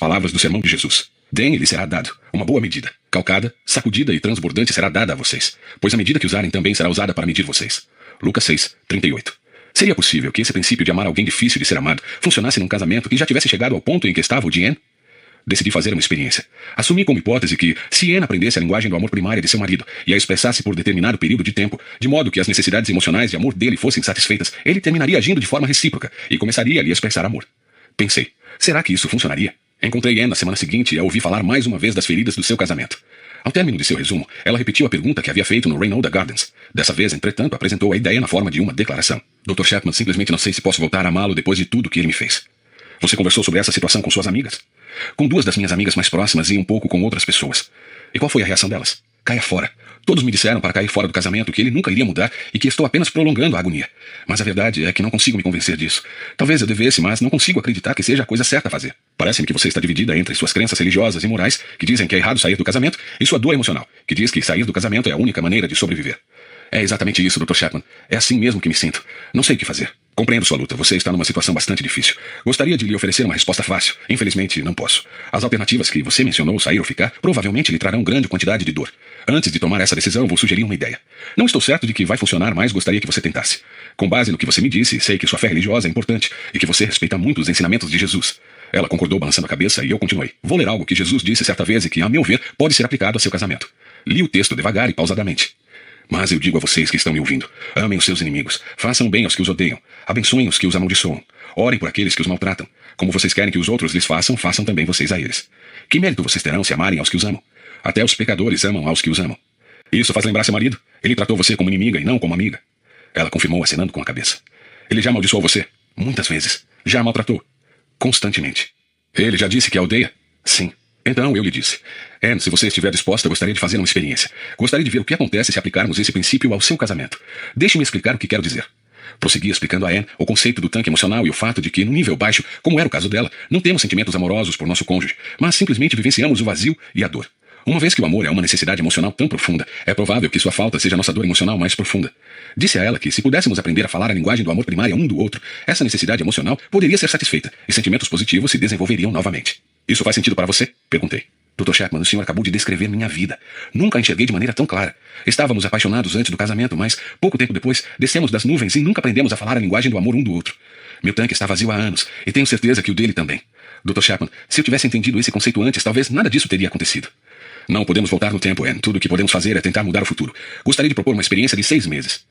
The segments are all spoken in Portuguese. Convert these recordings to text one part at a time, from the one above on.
palavras do sermão de Jesus. Deem e lhe será dado, uma boa medida, calcada, sacudida e transbordante será dada a vocês, pois a medida que usarem também será usada para medir vocês. Lucas 6, 38. Seria possível que esse princípio de amar alguém difícil de ser amado funcionasse num casamento que já tivesse chegado ao ponto em que estava o de Anne? Decidi fazer uma experiência. Assumi como hipótese que, se Anne aprendesse a linguagem do amor primária de seu marido e a expressasse por determinado período de tempo, de modo que as necessidades emocionais de amor dele fossem satisfeitas, ele terminaria agindo de forma recíproca e começaria a lhe expressar amor. Pensei, será que isso funcionaria? Encontrei Anne na semana seguinte e a ouvi falar mais uma vez das feridas do seu casamento. Ao término de seu resumo, ela repetiu a pergunta que havia feito no Reynolda Gardens. Dessa vez, entretanto, apresentou a ideia na forma de uma declaração. Dr. Chapman, simplesmente não sei se posso voltar a amá-lo depois de tudo que ele me fez. Você conversou sobre essa situação com suas amigas? Com duas das minhas amigas mais próximas e um pouco com outras pessoas. E qual foi a reação delas? Caia fora. Todos me disseram para cair fora do casamento que ele nunca iria mudar e que estou apenas prolongando a agonia. Mas a verdade é que não consigo me convencer disso. Talvez eu devesse, mas não consigo acreditar que seja a coisa certa a fazer. Parece-me que você está dividida entre suas crenças religiosas e morais, que dizem que é errado sair do casamento, e sua dor emocional, que diz que sair do casamento é a única maneira de sobreviver. É exatamente isso, Dr. Chapman. É assim mesmo que me sinto. Não sei o que fazer. Compreendo sua luta. Você está numa situação bastante difícil. Gostaria de lhe oferecer uma resposta fácil. Infelizmente, não posso. As alternativas que você mencionou, sair ou ficar, provavelmente lhe trarão grande quantidade de dor. Antes de tomar essa decisão, vou sugerir uma ideia. Não estou certo de que vai funcionar, mas gostaria que você tentasse. Com base no que você me disse, sei que sua fé religiosa é importante e que você respeita muito os ensinamentos de Jesus. Ela concordou balançando a cabeça e eu continuei. Vou ler algo que Jesus disse certa vez e que, a meu ver, pode ser aplicado a seu casamento. Li o texto devagar e pausadamente. Mas eu digo a vocês que estão me ouvindo, amem os seus inimigos, façam bem aos que os odeiam, abençoem os que os amaldiçoam, orem por aqueles que os maltratam. Como vocês querem que os outros lhes façam, façam também vocês a eles. Que mérito vocês terão se amarem aos que os amam? Até os pecadores amam aos que os amam. Isso faz lembrar seu marido? Ele tratou você como inimiga e não como amiga. Ela confirmou acenando com a cabeça. Ele já amaldiçoou você? Muitas vezes. Já a maltratou? Constantemente. Ele já disse que a odeia? Sim. Então eu lhe disse, Anne, se você estiver disposta, gostaria de fazer uma experiência. Gostaria de ver o que acontece se aplicarmos esse princípio ao seu casamento. Deixe-me explicar o que quero dizer. Prossegui explicando a Anne o conceito do tanque emocional e o fato de que, no nível baixo, como era o caso dela, não temos sentimentos amorosos por nosso cônjuge, mas simplesmente vivenciamos o vazio e a dor. Uma vez que o amor é uma necessidade emocional tão profunda, é provável que sua falta seja nossa dor emocional mais profunda. Disse a ela que, se pudéssemos aprender a falar a linguagem do amor primária um do outro, essa necessidade emocional poderia ser satisfeita e sentimentos positivos se desenvolveriam novamente. Isso faz sentido para você? Perguntei. Dr. Chapman, o senhor acabou de descrever minha vida. Nunca a enxerguei de maneira tão clara. Estávamos apaixonados antes do casamento, mas, pouco tempo depois, descemos das nuvens e nunca aprendemos a falar a linguagem do amor um do outro. Meu tanque está vazio há anos, e tenho certeza que o dele também. Dr. Chapman, se eu tivesse entendido esse conceito antes, talvez nada disso teria acontecido. Não podemos voltar no tempo, Anne. Tudo o que podemos fazer é tentar mudar o futuro. Gostaria de propor uma experiência de 6 meses.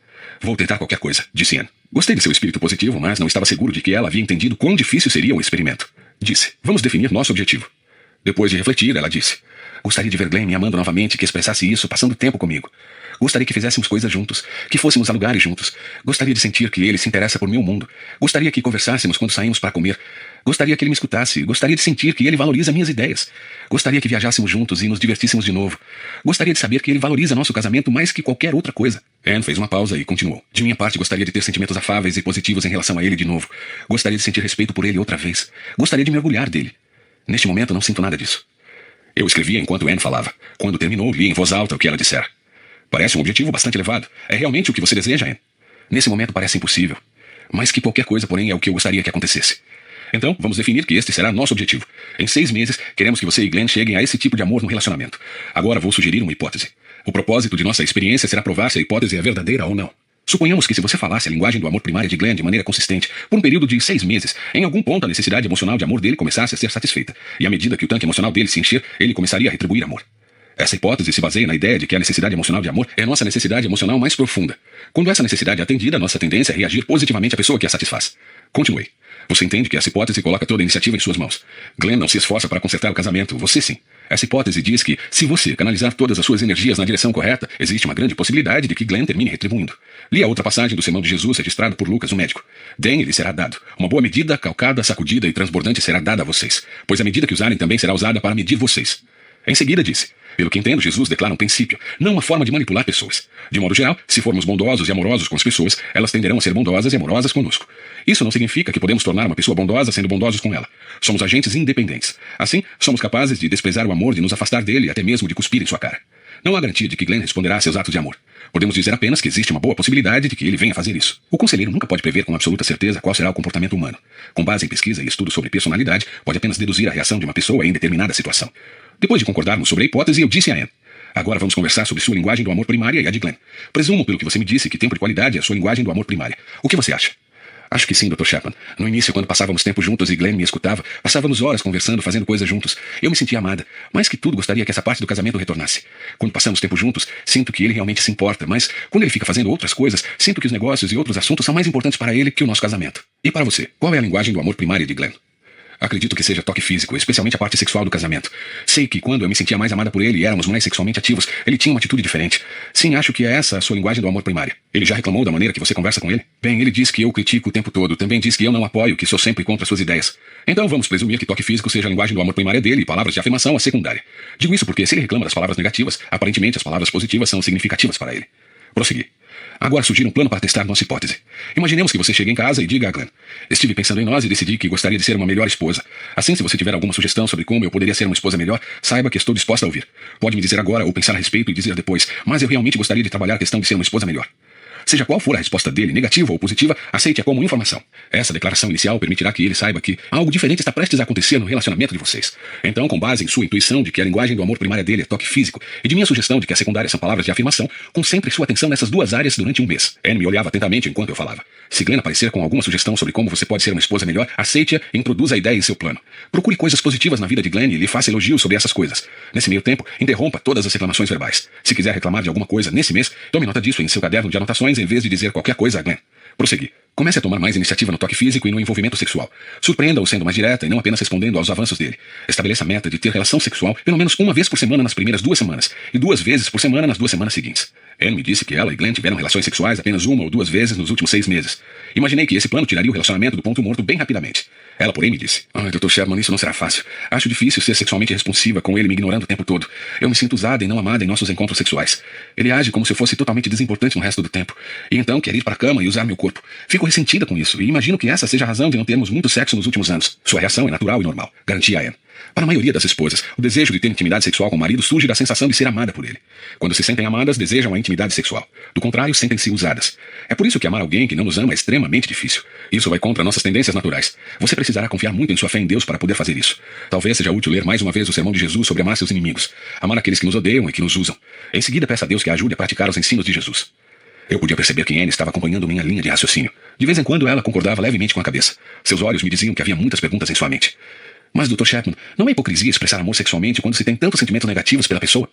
Vou tentar qualquer coisa, disse Anne. Gostei de seu espírito positivo, mas não estava seguro de que ela havia entendido quão difícil seria o experimento. Disse, vamos definir nosso objetivo. Depois de refletir, ela disse, gostaria de ver Glenn me amando novamente, que expressasse isso, passando tempo comigo. Gostaria que fizéssemos coisas juntos, que fôssemos a lugares juntos. Gostaria de sentir que ele se interessa por meu mundo. Gostaria que conversássemos quando saímos para comer. Gostaria que ele me escutasse. Gostaria de sentir que ele valoriza minhas ideias. Gostaria que viajássemos juntos e nos divertíssemos de novo. Gostaria de saber que ele valoriza nosso casamento mais que qualquer outra coisa. Anne fez uma pausa e continuou. De minha parte, gostaria de ter sentimentos afáveis e positivos em relação a ele de novo. Gostaria de sentir respeito por ele outra vez. Gostaria de me orgulhar dele. Neste momento, não sinto nada disso. Eu escrevia enquanto Anne falava. Quando terminou, li em voz alta o que ela dissera. Parece um objetivo bastante elevado. É realmente o que você deseja, Anne? Nesse momento parece impossível. Mais que qualquer coisa, porém, é o que eu gostaria que acontecesse. Então, vamos definir que este será nosso objetivo. Em 6 meses, queremos que você e Glenn cheguem a esse tipo de amor no relacionamento. Agora vou sugerir uma hipótese. O propósito de nossa experiência será provar se a hipótese é verdadeira ou não. Suponhamos que se você falasse a linguagem do amor primária de Glenn de maneira consistente, por um período de 6 meses, em algum ponto a necessidade emocional de amor dele começasse a ser satisfeita, e à medida que o tanque emocional dele se encher, ele começaria a retribuir amor. Essa hipótese se baseia na ideia de que a necessidade emocional de amor é a nossa necessidade emocional mais profunda. Quando essa necessidade é atendida, nossa tendência é reagir positivamente à pessoa que a satisfaz. Continuei. Você entende que essa hipótese coloca toda a iniciativa em suas mãos. Glenn não se esforça para consertar o casamento, você sim. Essa hipótese diz que, se você canalizar todas as suas energias na direção correta, existe uma grande possibilidade de que Glenn termine retribuindo. Li a outra passagem do sermão de Jesus registrado por Lucas, o médico. Deem e lhe será dado. Uma boa medida, calcada, sacudida e transbordante será dada a vocês, pois a medida que usarem também será usada para medir vocês. Em seguida disse, pelo que entendo, Jesus declara um princípio, não uma forma de manipular pessoas. De modo geral, se formos bondosos e amorosos com as pessoas, elas tenderão a ser bondosas e amorosas conosco. Isso não significa que podemos tornar uma pessoa bondosa sendo bondosos com ela. Somos agentes independentes. Assim, somos capazes de desprezar o amor, de nos afastar dele e até mesmo de cuspir em sua cara. Não há garantia de que Glenn responderá a seus atos de amor. Podemos dizer apenas que existe uma boa possibilidade de que ele venha fazer isso. O conselheiro nunca pode prever com absoluta certeza qual será o comportamento humano. Com base em pesquisa e estudo sobre personalidade, pode apenas deduzir a reação de uma pessoa em determinada situação. Depois de concordarmos sobre a hipótese, eu disse a Anne: agora vamos conversar sobre sua linguagem do amor primária e a de Glenn. Presumo, pelo que você me disse, que tempo de qualidade é a sua linguagem do amor primária. O que você acha? Acho que sim, Dr. Chapman. No início, quando passávamos tempo juntos e Glenn me escutava, passávamos horas conversando, fazendo coisas juntos. Eu me sentia amada. Mais que tudo, gostaria que essa parte do casamento retornasse. Quando passamos tempo juntos, sinto que ele realmente se importa, mas quando ele fica fazendo outras coisas, sinto que os negócios e outros assuntos são mais importantes para ele que o nosso casamento. E para você, qual é a linguagem do amor primária de Glenn? Acredito que seja toque físico, especialmente a parte sexual do casamento. Sei que quando eu me sentia mais amada por ele e éramos mais sexualmente ativos, ele tinha uma atitude diferente. Sim, acho que é essa a sua linguagem do amor primária. Ele já reclamou da maneira que você conversa com ele? Bem, ele diz que eu critico o tempo todo. Também diz que eu não apoio, que sou sempre contra suas ideias. Então vamos presumir que toque físico seja a linguagem do amor primária dele e palavras de afirmação a secundária. Digo isso porque se ele reclama das palavras negativas, aparentemente as palavras positivas são significativas para ele. Prossegui. Agora surgir um plano para testar nossa hipótese. Imaginemos que você chegue em casa e diga a Glenn: estive pensando em nós e decidi que gostaria de ser uma melhor esposa. Assim, se você tiver alguma sugestão sobre como eu poderia ser uma esposa melhor, saiba que estou disposta a ouvir. Pode me dizer agora ou pensar a respeito e dizer depois, mas eu realmente gostaria de trabalhar a questão de ser uma esposa melhor. Seja qual for a resposta dele, negativa ou positiva, aceite-a como informação. Essa declaração inicial permitirá que ele saiba que algo diferente está prestes a acontecer no relacionamento de vocês. Então, com base em sua intuição de que a linguagem do amor primária dele é toque físico e de minha sugestão de que a secundária são palavras de afirmação, concentre sua atenção nessas duas áreas durante um mês. Anne me olhava atentamente enquanto eu falava. Se Glenn aparecer com alguma sugestão sobre como você pode ser uma esposa melhor, aceite-a e introduza a ideia em seu plano. Procure coisas positivas na vida de Glenn e lhe faça elogios sobre essas coisas. Nesse meio tempo, interrompa todas as reclamações verbais. Se quiser reclamar de alguma coisa nesse mês, tome nota disso em seu caderno de anotações em vez de dizer qualquer coisa a Glenn. Prossegui. Comece a tomar mais iniciativa no toque físico e no envolvimento sexual. Surpreenda-o sendo mais direta e não apenas respondendo aos avanços dele. Estabeleça a meta de ter relação sexual pelo menos uma vez por semana nas primeiras 2 semanas e 2 vezes por semana nas 2 semanas seguintes. Anne me disse que ela e Glenn tiveram relações sexuais apenas 1 ou 2 vezes nos últimos 6 meses. Imaginei que esse plano tiraria o relacionamento do ponto morto bem rapidamente. Ela, porém, me disse: Dr. Sherman, isso não será fácil. Acho difícil ser sexualmente responsiva com ele me ignorando o tempo todo. Eu me sinto usada e não amada em nossos encontros sexuais. Ele age como se eu fosse totalmente desimportante no resto do tempo. E então quer ir para a cama e usar meu corpo. Fico ressentida com isso e imagino que essa seja a razão de não termos muito sexo nos últimos anos. Sua reação é natural e normal, garantia a Anne. Para a maioria das esposas, o desejo de ter intimidade sexual com o marido surge da sensação de ser amada por ele. Quando se sentem amadas, desejam a intimidade sexual. Do contrário, sentem-se usadas. É por isso que amar alguém que não nos ama é extremamente difícil. Isso vai contra nossas tendências naturais. Você precisará confiar muito em sua fé em Deus para poder fazer isso. Talvez seja útil ler mais uma vez o sermão de Jesus sobre amar seus inimigos, amar aqueles que nos odeiam e que nos usam. Em seguida, peça a Deus que a ajude a praticar os ensinos de Jesus. Eu podia perceber que Anne estava acompanhando minha linha de raciocínio. De vez em quando ela concordava levemente com a cabeça. Seus olhos me diziam que havia muitas perguntas em sua mente. Mas, Dr. Chapman, não é hipocrisia expressar amor sexualmente quando se tem tantos sentimentos negativos pela pessoa?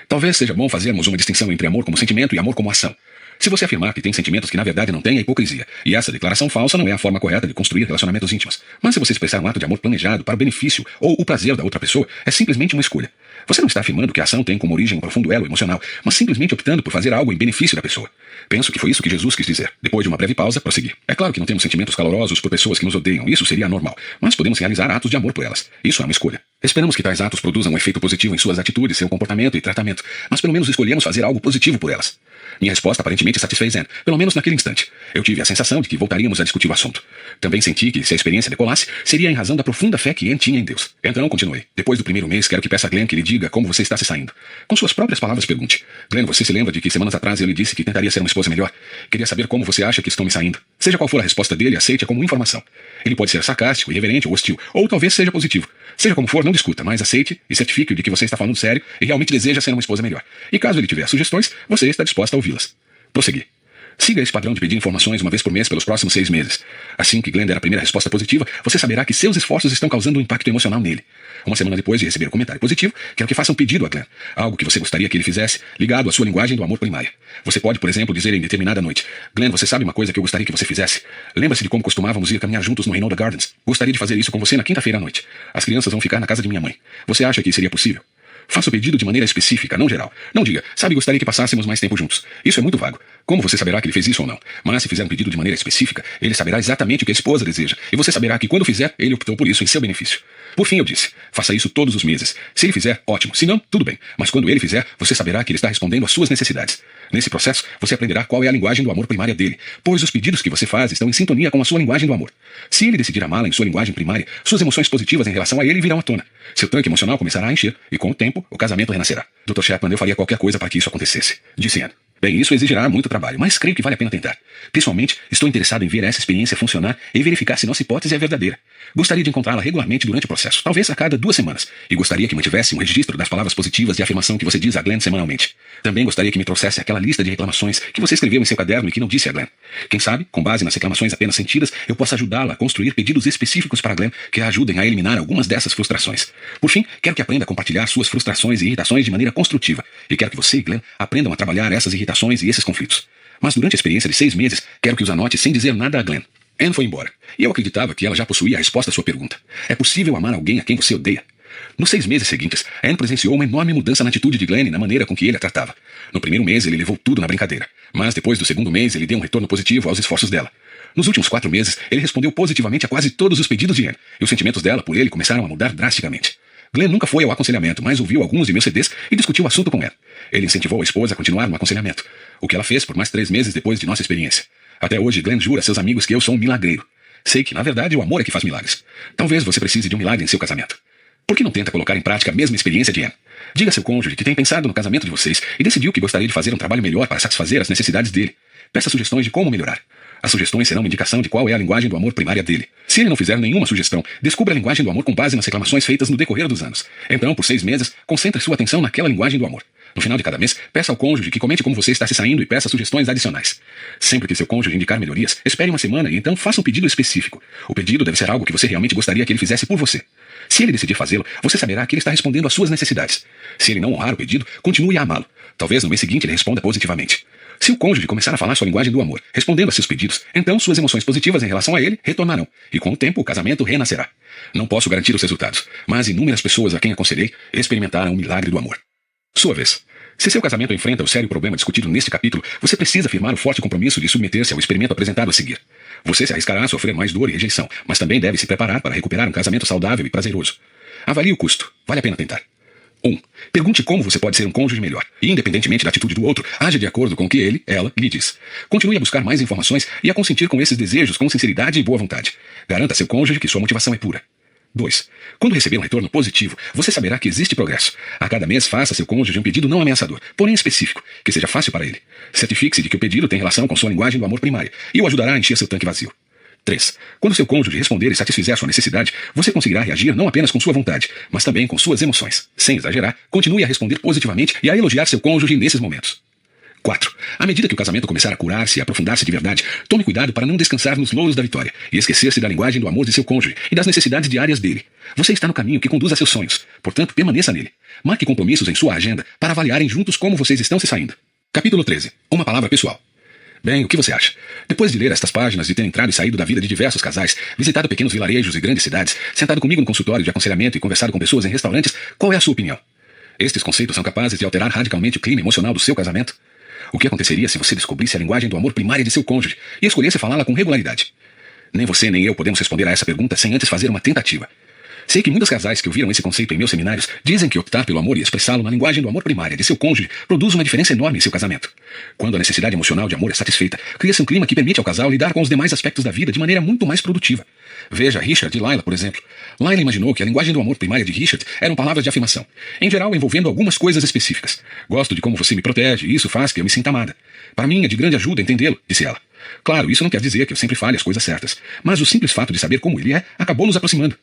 Talvez seja bom fazermos uma distinção entre amor como sentimento e amor como ação. Se você afirmar que tem sentimentos que na verdade não tem, é hipocrisia. E essa declaração falsa não é a forma correta de construir relacionamentos íntimos. Mas se você expressar um ato de amor planejado para o benefício ou o prazer da outra pessoa, é simplesmente uma escolha. Você não está afirmando que a ação tem como origem um profundo elo emocional, mas simplesmente optando por fazer algo em benefício da pessoa. Penso que foi isso que Jesus quis dizer. Depois de uma breve pausa, prossegui. É claro que não temos sentimentos calorosos por pessoas que nos odeiam, isso seria anormal, mas podemos realizar atos de amor por elas. Isso é uma escolha. Esperamos que tais atos produzam um efeito positivo em suas atitudes, seu comportamento e tratamento, mas pelo menos escolhemos fazer algo positivo por elas. Minha resposta aparentemente satisfez Anne, pelo menos naquele instante. Eu tive a sensação de que voltaríamos a discutir o assunto. Também senti que, se a experiência decolasse, seria em razão da profunda fé que Anne tinha em Deus. Então, continuei. Depois do primeiro mês, quero que peça a Glenn que lhe diga como você está se saindo. Com suas próprias palavras, pergunte: Glenn, você se lembra de que semanas atrás eu lhe disse que tentaria ser uma esposa melhor? Queria saber como você acha que estou me saindo. Seja qual for a resposta dele, aceite-a como informação. Ele pode ser sarcástico, irreverente ou hostil, ou talvez seja positivo. Seja como for, não discuta, mas aceite e certifique-o de que você está falando sério e realmente deseja ser uma esposa melhor. E caso ele tiver sugestões, você está disposta a ouvi-las. Prossegui. Siga esse padrão de pedir informações uma vez por mês pelos próximos 6 meses. Assim que Glenn der a primeira resposta positiva, você saberá que seus esforços estão causando um impacto emocional nele. Uma semana depois de receber o comentário positivo, quero que faça um pedido a Glenn. Algo que você gostaria que ele fizesse, ligado à sua linguagem do amor primária. Você pode, por exemplo, dizer em determinada noite: Glenn, você sabe uma coisa que eu gostaria que você fizesse? Lembra-se de como costumávamos ir caminhar juntos no Reynolda Gardens? Gostaria de fazer isso com você na quinta-feira à noite. As crianças vão ficar na casa de minha mãe. Você acha que seria possível? Faça o pedido de maneira específica, não geral. Não diga: sabe, gostaria que passássemos mais tempo juntos. Isso é muito vago. Como você saberá que ele fez isso ou não? Mas se fizer um pedido de maneira específica, ele saberá exatamente o que a esposa deseja. E você saberá que quando fizer, ele optou por isso em seu benefício. Por fim, eu disse: faça isso todos os meses. Se ele fizer, ótimo. Se não, tudo bem. Mas quando ele fizer, você saberá que ele está respondendo às suas necessidades. Nesse processo, você aprenderá qual é a linguagem do amor primária dele, pois os pedidos que você faz estão em sintonia com a sua linguagem do amor. Se ele decidir amá-la em sua linguagem primária, suas emoções positivas em relação a ele virão à tona. Seu tanque emocional começará a encher, e com o tempo, tempo, o casamento renascerá. Dr. Chapman, eu faria qualquer coisa para que isso acontecesse, disse Anne. Bem, isso exigirá muito trabalho, mas creio que vale a pena tentar. Pessoalmente, estou interessado em ver essa experiência funcionar e verificar se nossa hipótese é verdadeira. Gostaria de encontrá-la regularmente durante o processo, talvez a cada 2 semanas, e gostaria que mantivesse um registro das palavras positivas de afirmação que você diz a Glenn semanalmente. Também gostaria que me trouxesse aquela lista de reclamações que você escreveu em seu caderno e que não disse a Glenn. Quem sabe, com base nas reclamações apenas sentidas, eu possa ajudá-la a construir pedidos específicos para Glenn que a ajudem a eliminar algumas dessas frustrações. Por fim, quero que aprenda a compartilhar suas frustrações e irritações de maneira construtiva, e quero que você e Glenn aprendam a trabalhar essas irritações e esses conflitos. Mas durante a experiência de 6 meses, quero que os anote sem dizer nada a Glenn. Anne foi embora, e eu acreditava que ela já possuía a resposta à sua pergunta. É possível amar alguém a quem você odeia? Nos 6 meses seguintes, Anne presenciou uma enorme mudança na atitude de Glenn e na maneira com que ele a tratava. No primeiro mês, ele levou tudo na brincadeira, mas depois do segundo mês, ele deu um retorno positivo aos esforços dela. Nos últimos 4 meses, ele respondeu positivamente a quase todos os pedidos de Anne, e os sentimentos dela por ele começaram a mudar drasticamente. Glenn nunca foi ao aconselhamento, mas ouviu alguns de meus CDs e discutiu o assunto com Anne. Ele incentivou a esposa a continuar no aconselhamento, o que ela fez por mais 3 meses depois de nossa experiência. Até hoje, Glenn jura a seus amigos que eu sou um milagreiro. Sei que, na verdade, o amor é que faz milagres. Talvez você precise de um milagre em seu casamento. Por que não tenta colocar em prática a mesma experiência de Anne? Diga a seu cônjuge que tem pensado no casamento de vocês e decidiu que gostaria de fazer um trabalho melhor para satisfazer as necessidades dele. Peça sugestões de como melhorar. As sugestões serão uma indicação de qual é a linguagem do amor primária dele. Se ele não fizer nenhuma sugestão, descubra a linguagem do amor com base nas reclamações feitas no decorrer dos anos. Então, por 6 meses, concentre sua atenção naquela linguagem do amor. No final de cada mês, peça ao cônjuge que comente como você está se saindo e peça sugestões adicionais. Sempre que seu cônjuge indicar melhorias, espere uma semana e então faça um pedido específico. O pedido deve ser algo que você realmente gostaria que ele fizesse por você. Se ele decidir fazê-lo, você saberá que ele está respondendo às suas necessidades. Se ele não honrar o pedido, continue a amá-lo. Talvez no mês seguinte ele responda positivamente. Se o cônjuge começar a falar sua linguagem do amor, respondendo a seus pedidos, então suas emoções positivas em relação a ele retornarão, e com o tempo o casamento renascerá. Não posso garantir os resultados, mas inúmeras pessoas a quem aconselhei experimentaram o milagre do amor. Sua vez. Se seu casamento enfrenta o sério problema discutido neste capítulo, você precisa firmar o forte compromisso de submeter-se ao experimento apresentado a seguir. Você se arriscará a sofrer mais dor e rejeição, mas também deve se preparar para recuperar um casamento saudável e prazeroso. Avalie o custo. Vale a pena tentar. 1. Pergunte como você pode ser um cônjuge melhor. E, independentemente da atitude do outro, haja de acordo com o que ele, ela, lhe diz. Continue a buscar mais informações e a consentir com esses desejos com sinceridade e boa vontade. Garanta a seu cônjuge que sua motivação é pura. 2. Quando receber um retorno positivo, você saberá que existe progresso. A cada mês, faça a seu cônjuge um pedido não ameaçador, porém específico, que seja fácil para ele. Certifique-se de que o pedido tem relação com sua linguagem do amor primária e o ajudará a encher seu tanque vazio. 3. Quando seu cônjuge responder e satisfizer sua necessidade, você conseguirá reagir não apenas com sua vontade, mas também com suas emoções. Sem exagerar, continue a responder positivamente e a elogiar seu cônjuge nesses momentos. 4. À medida que o casamento começar a curar-se e aprofundar-se de verdade, tome cuidado para não descansar nos louros da vitória e esquecer-se da linguagem do amor de seu cônjuge e das necessidades diárias dele. Você está no caminho que conduz a seus sonhos, portanto, permaneça nele. Marque compromissos em sua agenda para avaliarem juntos como vocês estão se saindo. Capítulo 13. Uma palavra pessoal. Bem, o que você acha? Depois de ler estas páginas e ter entrado e saído da vida de diversos casais, visitado pequenos vilarejos e grandes cidades, sentado comigo no consultório de aconselhamento e conversado com pessoas em restaurantes, qual é a sua opinião? Estes conceitos são capazes de alterar radicalmente o clima emocional do seu casamento? O que aconteceria se você descobrisse a linguagem do amor primária de seu cônjuge e escolhesse falá-la com regularidade? Nem você nem eu podemos responder a essa pergunta sem antes fazer uma tentativa. Sei que muitos casais que ouviram esse conceito em meus seminários dizem que optar pelo amor e expressá-lo na linguagem do amor primária de seu cônjuge produz uma diferença enorme em seu casamento. Quando a necessidade emocional de amor é satisfeita, cria-se um clima que permite ao casal lidar com os demais aspectos da vida de maneira muito mais produtiva. Veja Richard e Lila, por exemplo. Lila imaginou que a linguagem do amor primária de Richard eram palavras de afirmação, em geral envolvendo algumas coisas específicas. Gosto de como você me protege e isso faz que eu me sinta amada. Para mim é de grande ajuda entendê-lo, disse ela. Claro, isso não quer dizer que eu sempre fale as coisas certas, mas o simples fato de saber como ele é acabou nos aproximando.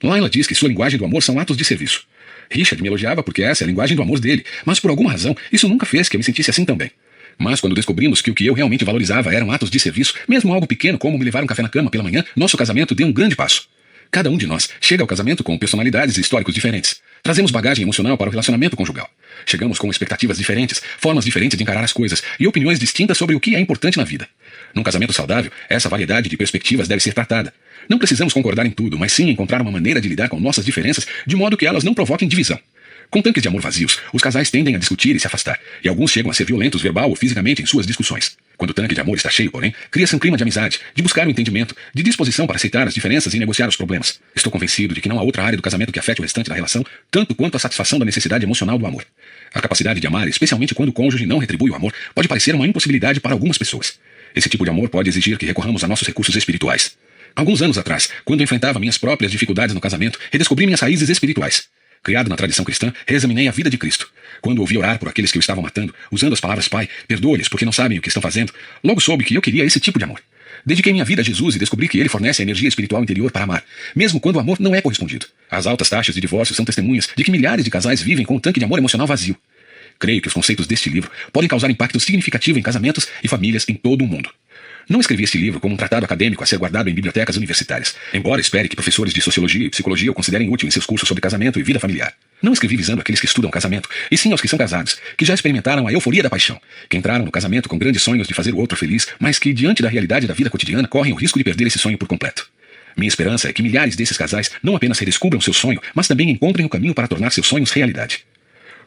Lila diz que sua linguagem do amor são atos de serviço. Richard me elogiava porque essa é a linguagem do amor dele, mas por alguma razão isso nunca fez que eu me sentisse assim também. Mas quando descobrimos que o que eu realmente valorizava eram atos de serviço, mesmo algo pequeno como me levar um café na cama pela manhã, nosso casamento deu um grande passo. Cada um de nós chega ao casamento com personalidades e históricos diferentes. Trazemos bagagem emocional para o relacionamento conjugal. Chegamos com expectativas diferentes, formas diferentes de encarar as coisas e opiniões distintas sobre o que é importante na vida. Num casamento saudável, essa variedade de perspectivas deve ser tratada. Não precisamos concordar em tudo, mas sim encontrar uma maneira de lidar com nossas diferenças de modo que elas não provoquem divisão. Com tanques de amor vazios, os casais tendem a discutir e se afastar, e alguns chegam a ser violentos verbal ou fisicamente em suas discussões. Quando o tanque de amor está cheio, porém, cria-se um clima de amizade, de buscar o entendimento, de disposição para aceitar as diferenças e negociar os problemas. Estou convencido de que não há outra área do casamento que afete o restante da relação, tanto quanto a satisfação da necessidade emocional do amor. A capacidade de amar, especialmente quando o cônjuge não retribui o amor, pode parecer uma impossibilidade para algumas pessoas. Esse tipo de amor pode exigir que recorramos a nossos recursos espirituais. Alguns anos atrás, quando enfrentava minhas próprias dificuldades no casamento, redescobri minhas raízes espirituais. Criado na tradição cristã, reexaminei a vida de Cristo. Quando ouvi orar por aqueles que o estavam matando, usando as palavras Pai, perdoa-lhes porque não sabem o que estão fazendo, logo soube que eu queria esse tipo de amor. Dediquei minha vida a Jesus e descobri que ele fornece a energia espiritual interior para amar, mesmo quando o amor não é correspondido. As altas taxas de divórcio são testemunhas de que milhares de casais vivem com um tanque de amor emocional vazio. Creio que os conceitos deste livro podem causar impacto significativo em casamentos e famílias em todo o mundo. Não escrevi este livro como um tratado acadêmico a ser guardado em bibliotecas universitárias, embora espere que professores de sociologia e psicologia o considerem útil em seus cursos sobre casamento e vida familiar. Não escrevi visando aqueles que estudam casamento, e sim aos que são casados, que já experimentaram a euforia da paixão, que entraram no casamento com grandes sonhos de fazer o outro feliz, mas que, diante da realidade da vida cotidiana, correm o risco de perder esse sonho por completo. Minha esperança é que milhares desses casais não apenas redescubram seu sonho, mas também encontrem o caminho para tornar seus sonhos realidade.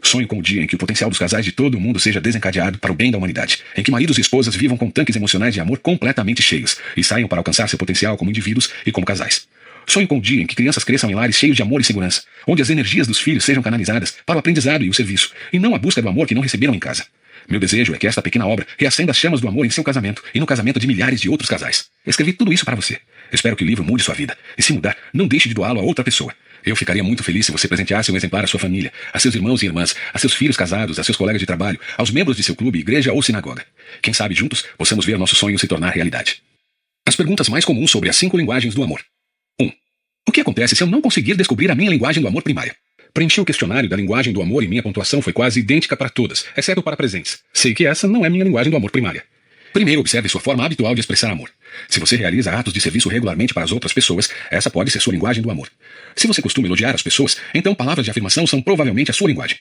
Sonho com o dia em que o potencial dos casais de todo o mundo seja desencadeado para o bem da humanidade, em que maridos e esposas vivam com tanques emocionais de amor completamente cheios e saiam para alcançar seu potencial como indivíduos e como casais. Sonho com o dia em que crianças cresçam em lares cheios de amor e segurança, onde as energias dos filhos sejam canalizadas para o aprendizado e o serviço, e não a busca do amor que não receberam em casa. Meu desejo é que esta pequena obra reacenda as chamas do amor em seu casamento e no casamento de milhares de outros casais. Escrevi tudo isso para você. Espero que o livro mude sua vida, e se mudar, não deixe de doá-lo a outra pessoa. Eu ficaria muito feliz se você presenteasse um exemplar à sua família, a seus irmãos e irmãs, a seus filhos casados, a seus colegas de trabalho, aos membros de seu clube, igreja ou sinagoga. Quem sabe juntos possamos ver nosso sonho se tornar realidade. As perguntas mais comuns sobre as 5 linguagens do amor. 1. O que acontece se eu não conseguir descobrir a minha linguagem do amor primária? Preenchi o questionário da linguagem do amor e minha pontuação foi quase idêntica para todas, exceto para presentes. Sei que essa não é minha linguagem do amor primária. Primeiro, observe sua forma habitual de expressar amor. Se você realiza atos de serviço regularmente para as outras pessoas, essa pode ser sua linguagem do amor. Se você costuma elogiar as pessoas, então palavras de afirmação são provavelmente a sua linguagem.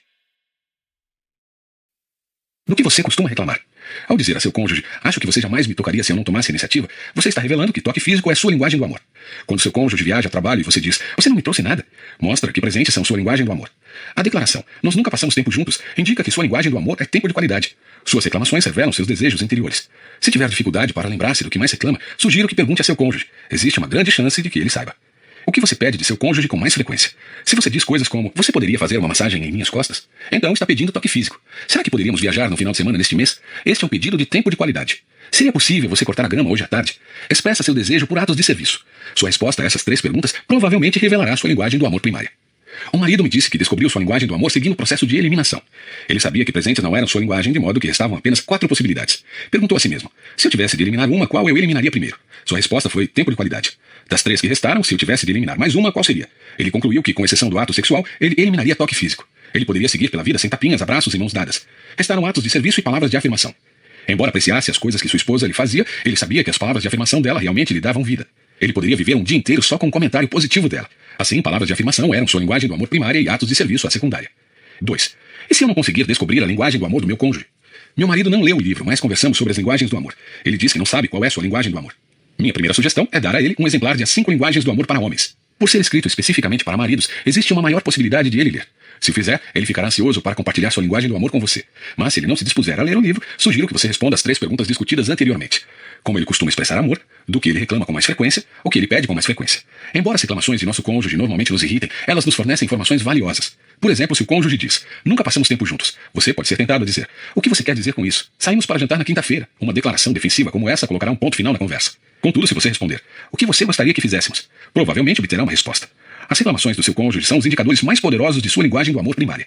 Do que você costuma reclamar? Ao dizer a seu cônjuge, acho que você jamais me tocaria se eu não tomasse a iniciativa, você está revelando que toque físico é sua linguagem do amor. Quando seu cônjuge viaja a trabalho e você diz, você não me trouxe nada, mostra que presentes são sua linguagem do amor. A declaração, nós nunca passamos tempo juntos, indica que sua linguagem do amor é tempo de qualidade. Suas reclamações revelam seus desejos interiores. Se tiver dificuldade para lembrar-se do que mais reclama, sugiro que pergunte a seu cônjuge. Existe uma grande chance de que ele saiba. O que você pede de seu cônjuge com mais frequência? Se você diz coisas como, você poderia fazer uma massagem em minhas costas? Então está pedindo toque físico. Será que poderíamos viajar no final de semana neste mês? Este é um pedido de tempo de qualidade. Seria possível você cortar a grama hoje à tarde? Expressa seu desejo por atos de serviço. Sua resposta a essas 3 perguntas provavelmente revelará sua linguagem do amor primária. Um marido me disse que descobriu sua linguagem do amor seguindo o processo de eliminação. Ele sabia que presentes não eram sua linguagem, de modo que restavam apenas 4 possibilidades. Perguntou a si mesmo, se eu tivesse de eliminar uma, qual eu eliminaria primeiro? Sua resposta foi tempo de qualidade. Das 3 que restaram, se eu tivesse de eliminar mais uma, qual seria? Ele concluiu que, com exceção do ato sexual, ele eliminaria toque físico. Ele poderia seguir pela vida sem tapinhas, abraços e mãos dadas. Restaram atos de serviço e palavras de afirmação. Embora apreciasse as coisas que sua esposa lhe fazia, ele sabia que as palavras de afirmação dela realmente lhe davam vida. Ele poderia viver um dia inteiro só com um comentário positivo dela. Assim, palavras de afirmação eram sua linguagem do amor primária e atos de serviço a secundária. 2. E se eu não conseguir descobrir a linguagem do amor do meu cônjuge? Meu marido não leu o livro, mas conversamos sobre as linguagens do amor. Ele diz que não sabe qual é sua linguagem do amor. Minha primeira sugestão é dar a ele um exemplar de As 5 Linguagens do Amor para Homens. Por ser escrito especificamente para maridos, existe uma maior possibilidade de ele ler. Se o fizer, ele ficará ansioso para compartilhar sua linguagem do amor com você. Mas se ele não se dispuser a ler o livro, sugiro que você responda as 3 perguntas discutidas anteriormente. Como ele costuma expressar amor, do que ele reclama com mais frequência, o que ele pede com mais frequência. Embora as reclamações de nosso cônjuge normalmente nos irritem, elas nos fornecem informações valiosas. Por exemplo, se o cônjuge diz, nunca passamos tempo juntos, você pode ser tentado a dizer, o que você quer dizer com isso? Saímos para jantar na quinta-feira. Uma declaração defensiva como essa colocará um ponto final na conversa. Contudo, se você responder, o que você gostaria que fizéssemos? Provavelmente obterá uma resposta. As reclamações do seu cônjuge são os indicadores mais poderosos de sua linguagem do amor primária.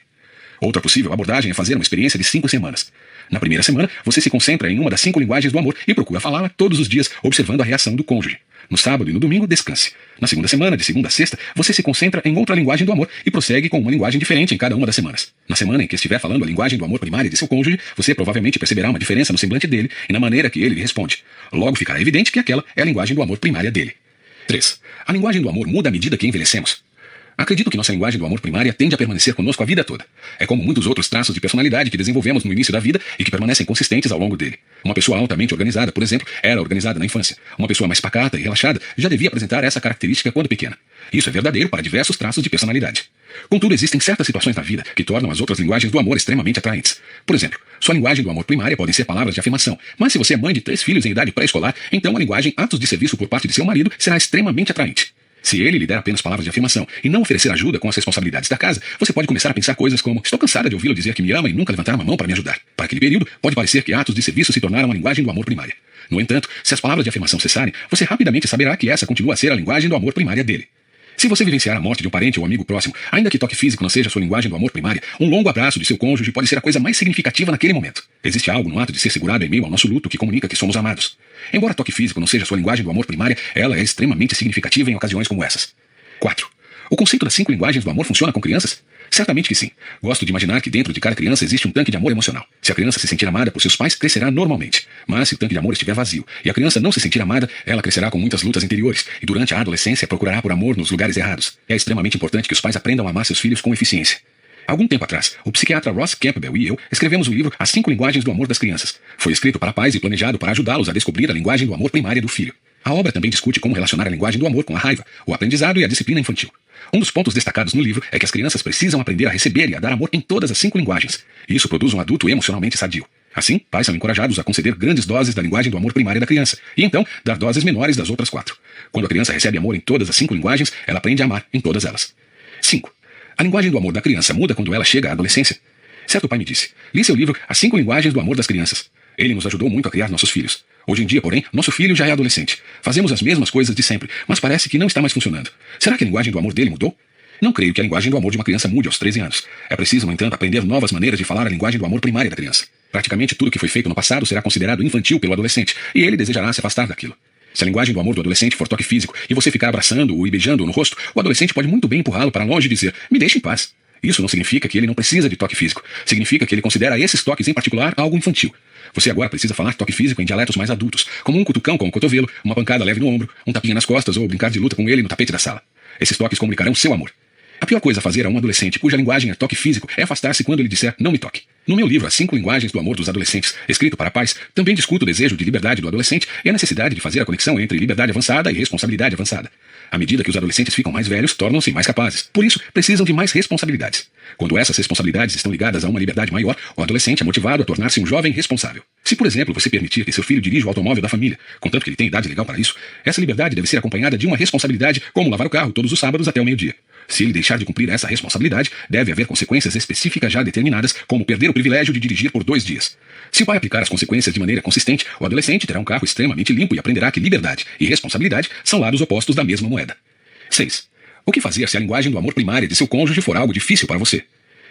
Outra possível abordagem é fazer uma experiência de 5 semanas. Na primeira semana, você se concentra em uma das 5 linguagens do amor e procura falá-la todos os dias, observando a reação do cônjuge. No sábado e no domingo, descanse. Na segunda semana, de segunda a sexta, você se concentra em outra linguagem do amor e prossegue com uma linguagem diferente em cada uma das semanas. Na semana em que estiver falando a linguagem do amor primária de seu cônjuge, você provavelmente perceberá uma diferença no semblante dele e na maneira que ele lhe responde. Logo ficará evidente que aquela é a linguagem do amor primária dele. 3. A linguagem do amor muda à medida que envelhecemos. Acredito que nossa linguagem do amor primária tende a permanecer conosco a vida toda. É como muitos outros traços de personalidade que desenvolvemos no início da vida e que permanecem consistentes ao longo dele. Uma pessoa altamente organizada, por exemplo, era organizada na infância. Uma pessoa mais pacata e relaxada já devia apresentar essa característica quando pequena. Isso é verdadeiro para diversos traços de personalidade. Contudo, existem certas situações na vida que tornam as outras linguagens do amor extremamente atraentes. Por exemplo, sua linguagem do amor primária podem ser palavras de afirmação, mas se você é mãe de 3 filhos em idade pré-escolar, então a linguagem atos de serviço por parte de seu marido será extremamente atraente. Se ele lhe der apenas palavras de afirmação e não oferecer ajuda com as responsabilidades da casa, você pode começar a pensar coisas como estou cansada de ouvi-lo dizer que me ama e nunca levantar uma mão para me ajudar. Para aquele período, pode parecer que atos de serviço se tornaram a linguagem do amor primária. No entanto, se as palavras de afirmação cessarem, você rapidamente saberá que essa continua a ser a linguagem do amor primária dele. Se você vivenciar a morte de um parente ou amigo próximo, ainda que toque físico não seja sua linguagem do amor primária, um longo abraço de seu cônjuge pode ser a coisa mais significativa naquele momento. Existe algo no ato de ser segurado em meio ao nosso luto que comunica que somos amados. Embora toque físico não seja sua linguagem do amor primária, ela é extremamente significativa em ocasiões como essas. 4. O conceito das 5 linguagens do amor funciona com crianças? Certamente que sim. Gosto de imaginar que dentro de cada criança existe um tanque de amor emocional. Se a criança se sentir amada por seus pais, crescerá normalmente. Mas se o tanque de amor estiver vazio e a criança não se sentir amada, ela crescerá com muitas lutas interiores e durante a adolescência procurará por amor nos lugares errados. É extremamente importante que os pais aprendam a amar seus filhos com eficiência. Algum tempo atrás, o psiquiatra Ross Campbell e eu escrevemos o livro As 5 Linguagens do Amor das Crianças. Foi escrito para pais e planejado para ajudá-los a descobrir a linguagem do amor primária do filho. A obra também discute como relacionar a linguagem do amor com a raiva, o aprendizado e a disciplina infantil. Um dos pontos destacados no livro é que as crianças precisam aprender a receber e a dar amor em todas as 5 linguagens. Isso produz um adulto emocionalmente sadio. Assim, pais são encorajados a conceder grandes doses da linguagem do amor primária da criança, e então dar doses menores das outras 4. Quando a criança recebe amor em todas as 5 linguagens, ela aprende a amar em todas elas. 5. A linguagem do amor da criança muda quando ela chega à adolescência? Certo pai me disse: li seu livro As 5 Linguagens do Amor das Crianças. Ele nos ajudou muito a criar nossos filhos. Hoje em dia, porém, nosso filho já é adolescente. Fazemos as mesmas coisas de sempre, mas parece que não está mais funcionando. Será que a linguagem do amor dele mudou? Não creio que a linguagem do amor de uma criança mude aos 13 anos. É preciso, no entanto, aprender novas maneiras de falar a linguagem do amor primária da criança. Praticamente tudo que foi feito no passado será considerado infantil pelo adolescente, e ele desejará se afastar daquilo. Se a linguagem do amor do adolescente for toque físico e você ficar abraçando-o e beijando-o no rosto, o adolescente pode muito bem empurrá-lo para longe e dizer: me deixe em paz. Isso não significa que ele não precisa de toque físico. Significa que ele considera esses toques em particular algo infantil. Você agora precisa falar toque físico em dialetos mais adultos, como um cutucão com o cotovelo, uma pancada leve no ombro, um tapinha nas costas ou brincar de luta com ele no tapete da sala. Esses toques comunicarão seu amor. A pior coisa a fazer a um adolescente cuja linguagem é toque físico é afastar-se quando ele disser não me toque. No meu livro As 5 Linguagens do Amor dos Adolescentes, escrito para pais, também discuto o desejo de liberdade do adolescente e a necessidade de fazer a conexão entre liberdade avançada e responsabilidade avançada. À medida que os adolescentes ficam mais velhos, tornam-se mais capazes. Por isso, precisam de mais responsabilidades. Quando essas responsabilidades estão ligadas a uma liberdade maior, o adolescente é motivado a tornar-se um jovem responsável. Se, por exemplo, você permitir que seu filho dirija o automóvel da família, contanto que ele tenha idade legal para isso, essa liberdade deve ser acompanhada de uma responsabilidade, como lavar o carro todos os sábados até o meio-dia. Se ele deixar de cumprir essa responsabilidade, deve haver consequências específicas já determinadas, como perder o privilégio de dirigir por 2 dias. Se o pai aplicar as consequências de maneira consistente, o adolescente terá um carro extremamente limpo e aprenderá que liberdade e responsabilidade são lados opostos da mesma moeda. 6. O que fazer se a linguagem do amor primária de seu cônjuge for algo difícil para você?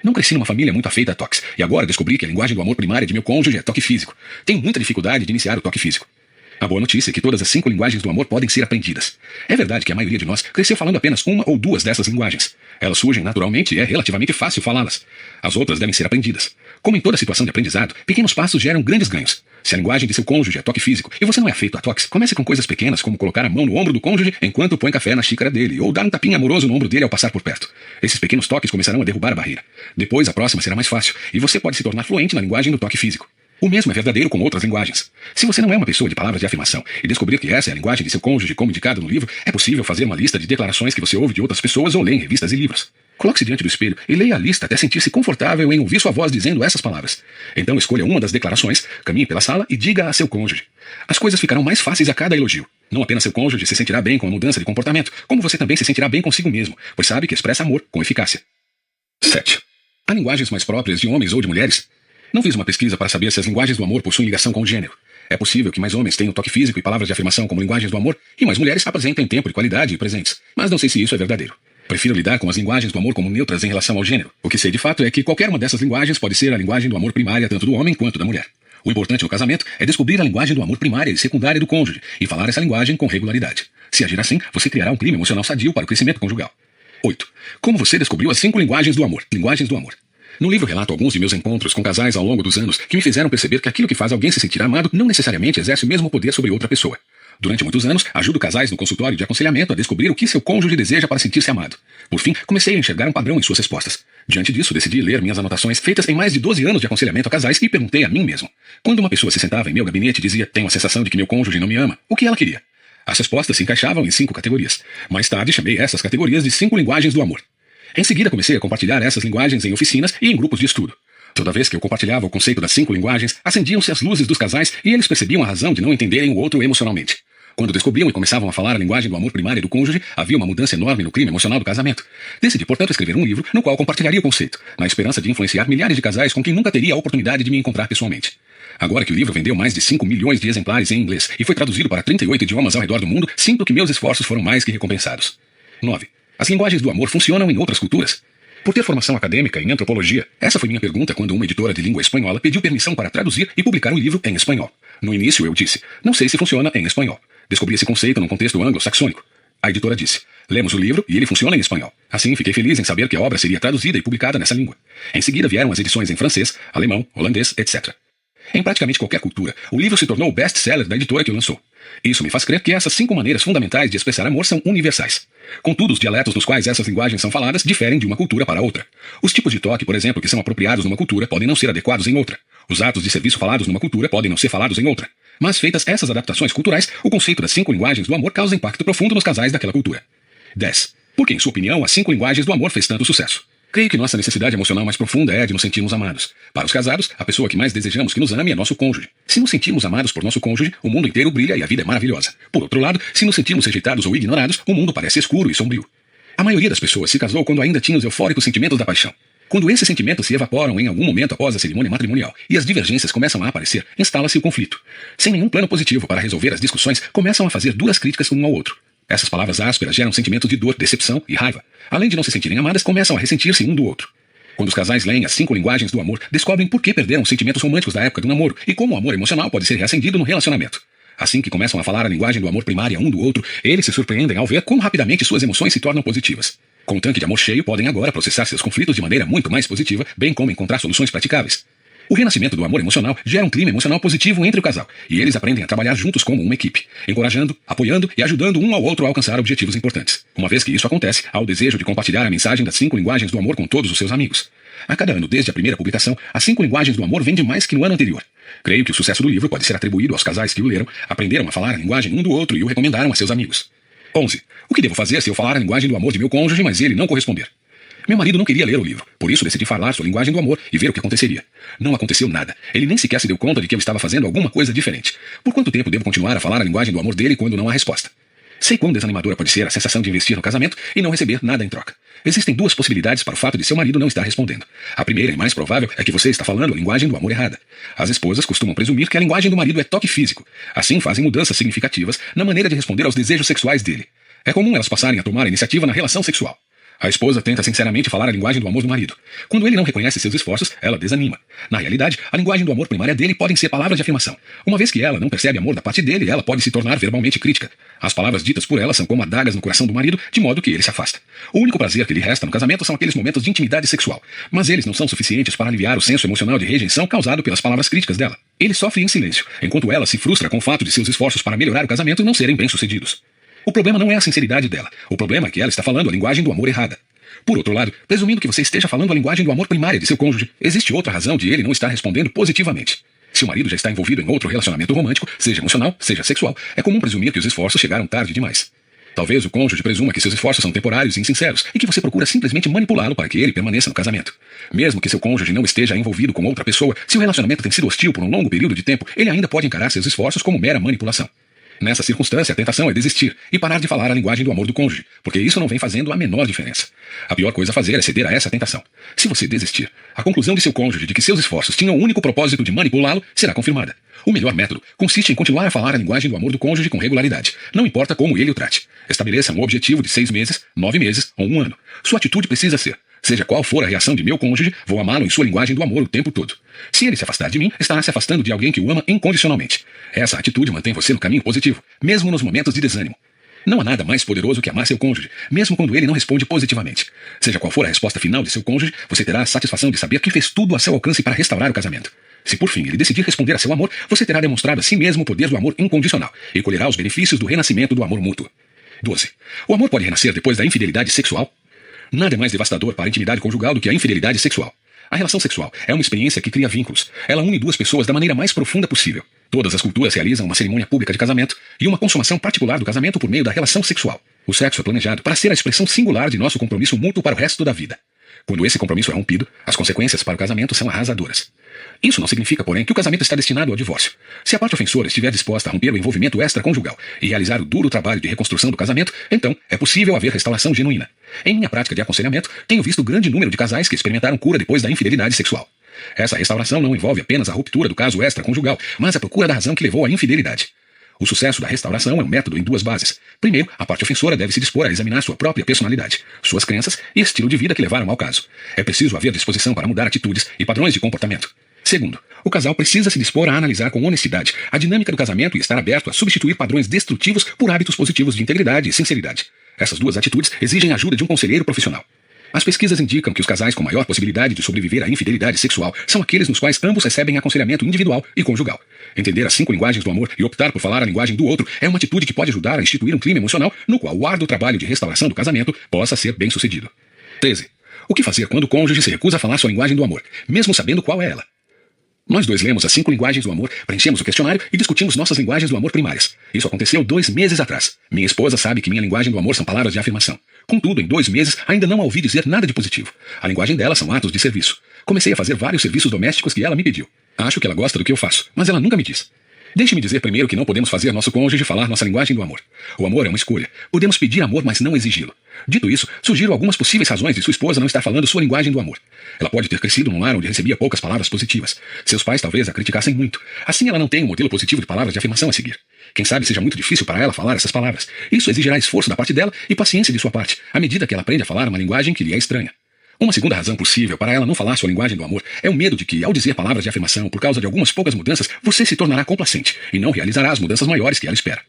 Não cresci numa família muito afeita a toques, e agora descobri que a linguagem do amor primária de meu cônjuge é toque físico. Tenho muita dificuldade de iniciar o toque físico. A boa notícia é que todas as 5 linguagens do amor podem ser aprendidas. É verdade que a maioria de nós cresceu falando apenas uma ou 2 dessas linguagens. Elas surgem naturalmente e é relativamente fácil falá-las. As outras devem ser aprendidas. Como em toda situação de aprendizado, pequenos passos geram grandes ganhos. Se a linguagem de seu cônjuge é toque físico e você não é afeito a toques, comece com coisas pequenas como colocar a mão no ombro do cônjuge enquanto põe café na xícara dele ou dar um tapinha amoroso no ombro dele ao passar por perto. Esses pequenos toques começarão a derrubar a barreira. Depois a próxima será mais fácil e você pode se tornar fluente na linguagem do toque físico. O mesmo é verdadeiro com outras linguagens. Se você não é uma pessoa de palavras de afirmação e descobrir que essa é a linguagem de seu cônjuge como indicado no livro, é possível fazer uma lista de declarações que você ouve de outras pessoas ou lê em revistas e livros. Coloque-se diante do espelho e leia a lista até sentir-se confortável em ouvir sua voz dizendo essas palavras. Então escolha uma das declarações, caminhe pela sala e diga a seu cônjuge. As coisas ficarão mais fáceis a cada elogio. Não apenas seu cônjuge se sentirá bem com a mudança de comportamento, como você também se sentirá bem consigo mesmo, pois sabe que expressa amor com eficácia. 7. Há linguagens mais próprias de homens ou de mulheres? Não fiz uma pesquisa para saber se as linguagens do amor possuem ligação com o gênero. É possível que mais homens tenham toque físico e palavras de afirmação como linguagens do amor, e mais mulheres apresentem tempo de qualidade e presentes. Mas não sei se isso é verdadeiro. Prefiro lidar com as linguagens do amor como neutras em relação ao gênero. O que sei de fato é que qualquer uma dessas linguagens pode ser a linguagem do amor primária tanto do homem quanto da mulher. O importante no casamento é descobrir a linguagem do amor primária e secundária do cônjuge e falar essa linguagem com regularidade. Se agir assim, você criará um clima emocional sadio para o crescimento conjugal. 8. Como você descobriu as 5 linguagens do amor? Linguagens do amor. No livro relato alguns de meus encontros com casais ao longo dos anos que me fizeram perceber que aquilo que faz alguém se sentir amado não necessariamente exerce o mesmo poder sobre outra pessoa. Durante muitos anos, ajudo casais no consultório de aconselhamento a descobrir o que seu cônjuge deseja para sentir-se amado. Por fim, comecei a enxergar um padrão em suas respostas. Diante disso, decidi ler minhas anotações feitas em mais de 12 anos de aconselhamento a casais e perguntei a mim mesmo. Quando uma pessoa se sentava em meu gabinete e dizia: tenho a sensação de que meu cônjuge não me ama, o que ela queria? As respostas se encaixavam em 5 categorias. Mais tarde, chamei essas categorias de 5 linguagens do amor. Em seguida, comecei a compartilhar essas linguagens em oficinas e em grupos de estudo. Toda vez que eu compartilhava o conceito das 5 linguagens, acendiam-se as luzes dos casais e eles percebiam a razão de não entenderem o outro emocionalmente. Quando descobriam e começavam a falar a linguagem do amor primário do cônjuge, havia uma mudança enorme no clima emocional do casamento. Decidi, portanto, escrever um livro no qual compartilharia o conceito, na esperança de influenciar milhares de casais com quem nunca teria a oportunidade de me encontrar pessoalmente. Agora que o livro vendeu mais de 5 milhões de exemplares em inglês e foi traduzido para 38 idiomas ao redor do mundo, sinto que meus esforços foram mais que recompensados. 9. as linguagens do amor funcionam em outras culturas? Por ter formação acadêmica em antropologia, essa foi minha pergunta quando uma editora de língua espanhola pediu permissão para traduzir e publicar um livro em espanhol. No início eu disse, não sei se funciona em espanhol. Descobri esse conceito num contexto anglo-saxônico. A editora disse, lemos o livro e ele funciona em espanhol. Assim, fiquei feliz em saber que a obra seria traduzida e publicada nessa língua. Em seguida vieram as edições em francês, alemão, holandês, etc. Em praticamente qualquer cultura, o livro se tornou o best-seller da editora que o lançou. Isso me faz crer que essas 5 maneiras fundamentais de expressar amor são universais. Contudo, os dialetos nos quais essas linguagens são faladas diferem de uma cultura para outra. Os tipos de toque, por exemplo, que são apropriados numa cultura podem não ser adequados em outra. Os atos de serviço falados numa cultura podem não ser falados em outra. Mas feitas essas adaptações culturais, o conceito das 5 linguagens do amor causa impacto profundo nos casais daquela cultura. 10. Por que, em sua opinião, as 5 linguagens do amor fez tanto sucesso? Creio que nossa necessidade emocional mais profunda é de nos sentirmos amados. Para os casados, a pessoa que mais desejamos que nos ame é nosso cônjuge. Se nos sentirmos amados por nosso cônjuge, o mundo inteiro brilha e a vida é maravilhosa. Por outro lado, se nos sentirmos rejeitados ou ignorados, o mundo parece escuro e sombrio. A maioria das pessoas se casou quando ainda tinha os eufóricos sentimentos da paixão. Quando esses sentimentos se evaporam em algum momento após a cerimônia matrimonial e as divergências começam a aparecer, instala-se o conflito. Sem nenhum plano positivo para resolver as discussões, começam a fazer duras críticas um ao outro. Essas palavras ásperas geram sentimentos de dor, decepção e raiva. Além de não se sentirem amadas, começam a ressentir-se um do outro. Quando os casais leem as 5 linguagens do amor, descobrem por que perderam os sentimentos românticos da época do namoro e como o amor emocional pode ser reacendido no relacionamento. Assim que começam a falar a linguagem do amor primária um do outro, eles se surpreendem ao ver como rapidamente suas emoções se tornam positivas. Com o tanque de amor cheio, podem agora processar seus conflitos de maneira muito mais positiva, bem como encontrar soluções praticáveis. O renascimento do amor emocional gera um clima emocional positivo entre o casal, e eles aprendem a trabalhar juntos como uma equipe, encorajando, apoiando e ajudando um ao outro a alcançar objetivos importantes. Uma vez que isso acontece, há o desejo de compartilhar a mensagem das 5 linguagens do amor com todos os seus amigos. A cada ano, desde a primeira publicação, as 5 linguagens do amor vendem mais que no ano anterior. Creio que o sucesso do livro pode ser atribuído aos casais que o leram, aprenderam a falar a linguagem um do outro e o recomendaram a seus amigos. 11. O que devo fazer se eu falar a linguagem do amor de meu cônjuge, mas ele não corresponder? Meu marido não queria ler o livro, por isso decidi falar sua linguagem do amor e ver o que aconteceria. Não aconteceu nada. Ele nem sequer se deu conta de que eu estava fazendo alguma coisa diferente. Por quanto tempo devo continuar a falar a linguagem do amor dele quando não há resposta? Sei quão desanimadora pode ser a sensação de investir no casamento e não receber nada em troca. Existem 2 possibilidades para o fato de seu marido não estar respondendo. A primeira e mais provável é que você está falando a linguagem do amor errada. As esposas costumam presumir que a linguagem do marido é toque físico. Assim fazem mudanças significativas na maneira de responder aos desejos sexuais dele. É comum elas passarem a tomar a iniciativa na relação sexual. A esposa tenta sinceramente falar a linguagem do amor do marido. Quando ele não reconhece seus esforços, ela desanima. Na realidade, a linguagem do amor primária dele podem ser palavras de afirmação. Uma vez que ela não percebe amor da parte dele, ela pode se tornar verbalmente crítica. As palavras ditas por ela são como adagas no coração do marido, de modo que ele se afasta. O único prazer que lhe resta no casamento são aqueles momentos de intimidade sexual. Mas eles não são suficientes para aliviar o senso emocional de rejeição causado pelas palavras críticas dela. Ele sofre em silêncio, enquanto ela se frustra com o fato de seus esforços para melhorar o casamento não serem bem-sucedidos. O problema não é a sinceridade dela. O problema é que ela está falando a linguagem do amor errada. Por outro lado, presumindo que você esteja falando a linguagem do amor primária de seu cônjuge, existe outra razão de ele não estar respondendo positivamente. Se o marido já está envolvido em outro relacionamento romântico, seja emocional, seja sexual, é comum presumir que os esforços chegaram tarde demais. Talvez o cônjuge presuma que seus esforços são temporários e insinceros e que você procura simplesmente manipulá-lo para que ele permaneça no casamento. Mesmo que seu cônjuge não esteja envolvido com outra pessoa, se o relacionamento tem sido hostil por um longo período de tempo, ele ainda pode encarar seus esforços como mera manipulação. Nessa circunstância, a tentação é desistir e parar de falar a linguagem do amor do cônjuge, porque isso não vem fazendo a menor diferença. A pior coisa a fazer é ceder a essa tentação. Se você desistir, a conclusão de seu cônjuge de que seus esforços tinham o único propósito de manipulá-lo será confirmada. O melhor método consiste em continuar a falar a linguagem do amor do cônjuge com regularidade, não importa como ele o trate. Estabeleça um objetivo de 6 meses, 9 meses ou 1 ano. Sua atitude precisa ser: seja qual for a reação de meu cônjuge, vou amá-lo em sua linguagem do amor o tempo todo. Se ele se afastar de mim, estará se afastando de alguém que o ama incondicionalmente. Essa atitude mantém você no caminho positivo, mesmo nos momentos de desânimo. Não há nada mais poderoso que amar seu cônjuge, mesmo quando ele não responde positivamente. Seja qual for a resposta final de seu cônjuge, você terá a satisfação de saber que fez tudo a seu alcance para restaurar o casamento. Se por fim ele decidir responder a seu amor, você terá demonstrado a si mesmo o poder do amor incondicional e colherá os benefícios do renascimento do amor mútuo. 12. O amor pode renascer depois da infidelidade sexual? Nada é mais devastador para a intimidade conjugal do que a infidelidade sexual. A relação sexual é uma experiência que cria vínculos. Ela une 2 pessoas da maneira mais profunda possível. Todas as culturas realizam uma cerimônia pública de casamento e uma consumação particular do casamento por meio da relação sexual. O sexo é planejado para ser a expressão singular de nosso compromisso mútuo para o resto da vida. Quando esse compromisso é rompido, as consequências para o casamento são arrasadoras. Isso não significa, porém, que o casamento está destinado ao divórcio. Se a parte ofensora estiver disposta a romper o envolvimento extraconjugal e realizar o duro trabalho de reconstrução do casamento, então é possível haver restauração genuína. Em minha prática de aconselhamento, tenho visto grande número de casais que experimentaram cura depois da infidelidade sexual. Essa restauração não envolve apenas a ruptura do caso extraconjugal, mas a procura da razão que levou à infidelidade. O sucesso da restauração é um método em duas bases. Primeiro, a parte ofensora deve se dispor a examinar sua própria personalidade, suas crenças e estilo de vida que levaram ao caso. É preciso haver disposição para mudar atitudes e padrões de comportamento. Segundo, o casal precisa se dispor a analisar com honestidade a dinâmica do casamento e estar aberto a substituir padrões destrutivos por hábitos positivos de integridade e sinceridade. Essas duas atitudes exigem a ajuda de um conselheiro profissional. As pesquisas indicam que os casais com maior possibilidade de sobreviver à infidelidade sexual são aqueles nos quais ambos recebem aconselhamento individual e conjugal. Entender as 5 linguagens do amor e optar por falar a linguagem do outro é uma atitude que pode ajudar a instituir um clima emocional no qual o árduo trabalho de restauração do casamento possa ser bem sucedido. 13. O que fazer quando o cônjuge se recusa a falar sua linguagem do amor, mesmo sabendo qual é ela? Nós dois lemos as 5 linguagens do amor, preenchemos o questionário e discutimos nossas linguagens do amor primárias. Isso aconteceu 2 meses atrás. Minha esposa sabe que minha linguagem do amor são palavras de afirmação. Contudo, em 2 meses, ainda não a ouvi dizer nada de positivo. A linguagem dela são atos de serviço. Comecei a fazer vários serviços domésticos que ela me pediu. Acho que ela gosta do que eu faço, mas ela nunca me diz. Deixe-me dizer primeiro que não podemos fazer nosso cônjuge falar nossa linguagem do amor. O amor é uma escolha. Podemos pedir amor, mas não exigi-lo. Dito isso, sugiro algumas possíveis razões de sua esposa não estar falando sua linguagem do amor. Ela pode ter crescido num lar onde recebia poucas palavras positivas. Seus pais talvez a criticassem muito. Assim ela não tem um modelo positivo de palavras de afirmação a seguir. Quem sabe seja muito difícil para ela falar essas palavras. Isso exigirá esforço da parte dela e paciência de sua parte, à medida que ela aprende a falar uma linguagem que lhe é estranha. Uma segunda razão possível para ela não falar sua linguagem do amor é o medo de que, ao dizer palavras de afirmação por causa de algumas poucas mudanças, você se tornará complacente e não realizará as mudanças maiores que ela espera.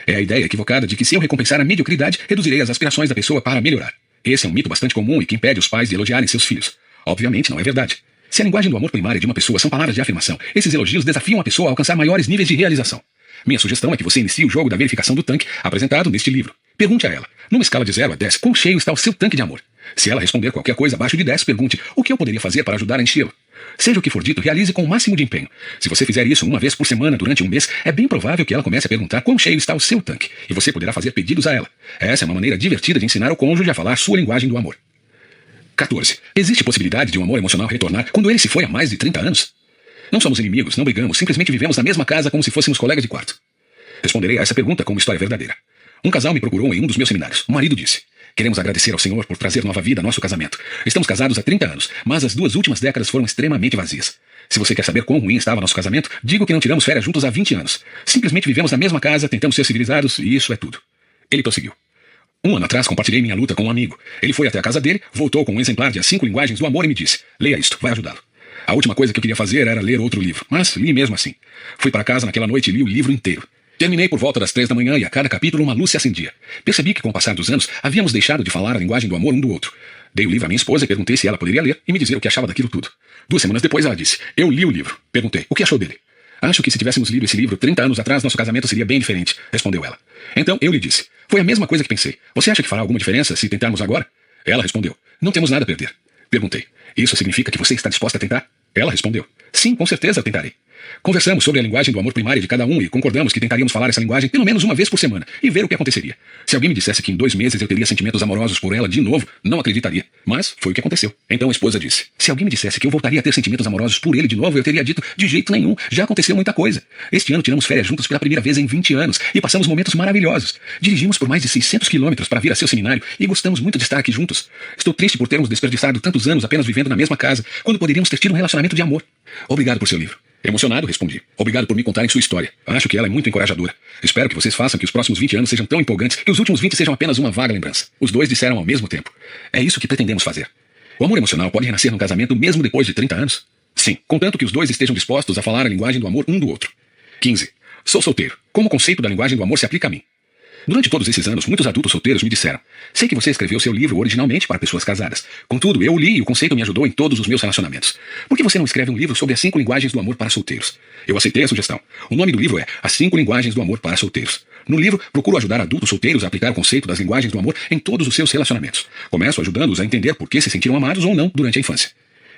É a ideia equivocada de que se eu recompensar a mediocridade, reduzirei as aspirações da pessoa para melhorar. Esse é um mito bastante comum e que impede os pais de elogiarem seus filhos. Obviamente não é verdade. Se a linguagem do amor primária de uma pessoa são palavras de afirmação, esses elogios desafiam a pessoa a alcançar maiores níveis de realização. Minha sugestão é que você inicie o jogo da verificação do tanque apresentado neste livro. Pergunte a ela, numa escala de 0 a 10, quão cheio está o seu tanque de amor? Se ela responder qualquer coisa abaixo de 10, pergunte o que eu poderia fazer para ajudar a enchê-lo. Seja o que for dito, realize com o máximo de empenho. Se você fizer isso uma vez por semana durante um mês, é bem provável que ela comece a perguntar quão cheio está o seu tanque, e você poderá fazer pedidos a ela. Essa é uma maneira divertida de ensinar o cônjuge a falar sua linguagem do amor. 14. Existe possibilidade de um amor emocional retornar quando ele se foi há mais de 30 anos? Não somos inimigos, não brigamos, simplesmente vivemos na mesma casa como se fôssemos colegas de quarto. Responderei a essa pergunta com uma história verdadeira. Um casal me procurou em um dos meus seminários. O marido disse: queremos agradecer ao Senhor por trazer nova vida ao nosso casamento. Estamos casados há 30 anos, mas as 2 últimas décadas foram extremamente vazias. Se você quer saber quão ruim estava nosso casamento, digo que não tiramos férias juntos há 20 anos. Simplesmente vivemos na mesma casa, tentamos ser civilizados e isso é tudo. Ele prosseguiu. 1 ano atrás compartilhei minha luta com um amigo. Ele foi até a casa dele, voltou com um exemplar de As 5 Linguagens do Amor e me disse: leia isto, vai ajudá-lo. A última coisa que eu queria fazer era ler outro livro, mas li mesmo assim. Fui para casa naquela noite e li o livro inteiro. Terminei por volta das 3 da manhã e a cada capítulo uma luz se acendia. Percebi que com o passar dos anos havíamos deixado de falar a linguagem do amor um do outro. Dei o livro à minha esposa e perguntei se ela poderia ler e me dizer o que achava daquilo tudo. 2 semanas depois ela disse: eu li o livro. Perguntei: o que achou dele? Acho que se tivéssemos lido esse livro 30 anos atrás, nosso casamento seria bem diferente, respondeu ela. Então eu lhe disse: foi a mesma coisa que pensei. Você acha que fará alguma diferença se tentarmos agora? Ela respondeu: não temos nada a perder. Perguntei: isso significa que você está disposta a tentar? Ela respondeu: sim, com certeza tentarei. Conversamos sobre a linguagem do amor primária de cada um e concordamos que tentaríamos falar essa linguagem pelo menos uma vez por semana e ver o que aconteceria. Se alguém me dissesse que em 2 meses eu teria sentimentos amorosos por ela de novo, não acreditaria. Mas foi o que aconteceu. Então a esposa disse: se alguém me dissesse que eu voltaria a ter sentimentos amorosos por ele de novo, eu teria dito: de jeito nenhum, já aconteceu muita coisa. Este ano tiramos férias juntos pela primeira vez em 20 anos e passamos momentos maravilhosos. Dirigimos por mais de 600 quilômetros para vir a seu seminário e gostamos muito de estar aqui juntos. Estou triste por termos desperdiçado tantos anos apenas vivendo na mesma casa, quando poderíamos ter tido um relacionamento de amor. Obrigado por seu livro. Emocionado, respondi. Obrigado por me contarem sua história. Acho que ela é muito encorajadora. Espero que vocês façam que os próximos 20 anos sejam tão empolgantes que os últimos 20 sejam apenas uma vaga lembrança. Os dois disseram ao mesmo tempo: é isso que pretendemos fazer. O amor emocional pode renascer num casamento mesmo depois de 30 anos? Sim, contanto que os dois estejam dispostos a falar a linguagem do amor um do outro. 15. Sou solteiro. Como o conceito da linguagem do amor se aplica a mim? Durante todos esses anos, muitos adultos solteiros me disseram: sei que você escreveu seu livro originalmente para pessoas casadas. Contudo, eu o li e o conceito me ajudou em todos os meus relacionamentos. Por que você não escreve um livro sobre as 5 linguagens do amor para solteiros? Eu aceitei a sugestão. O nome do livro é As 5 Linguagens do Amor para Solteiros. No livro, procuro ajudar adultos solteiros a aplicar o conceito das linguagens do amor em todos os seus relacionamentos. Começo ajudando-os a entender por que se sentiram amados ou não durante a infância.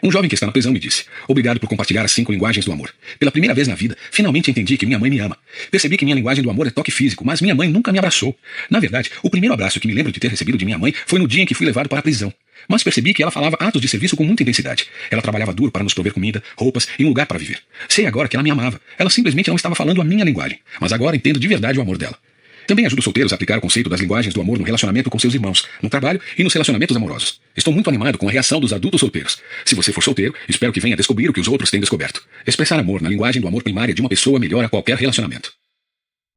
Um jovem que está na prisão me disse: obrigado por compartilhar as 5 linguagens do amor. Pela primeira vez na vida, finalmente entendi que minha mãe me ama. Percebi que minha linguagem do amor é toque físico, mas minha mãe nunca me abraçou. Na verdade, o primeiro abraço que me lembro de ter recebido de minha mãe foi no dia em que fui levado para a prisão. Mas percebi que ela falava atos de serviço com muita intensidade. Ela trabalhava duro para nos prover comida, roupas e um lugar para viver. Sei agora que ela me amava. Ela simplesmente não estava falando a minha linguagem. Mas agora entendo de verdade o amor dela. Também ajudo solteiros a aplicar o conceito das linguagens do amor no relacionamento com seus irmãos, no trabalho e nos relacionamentos amorosos. Estou muito animado com a reação dos adultos solteiros. Se você for solteiro, espero que venha descobrir o que os outros têm descoberto. Expressar amor na linguagem do amor primária de uma pessoa melhora qualquer relacionamento.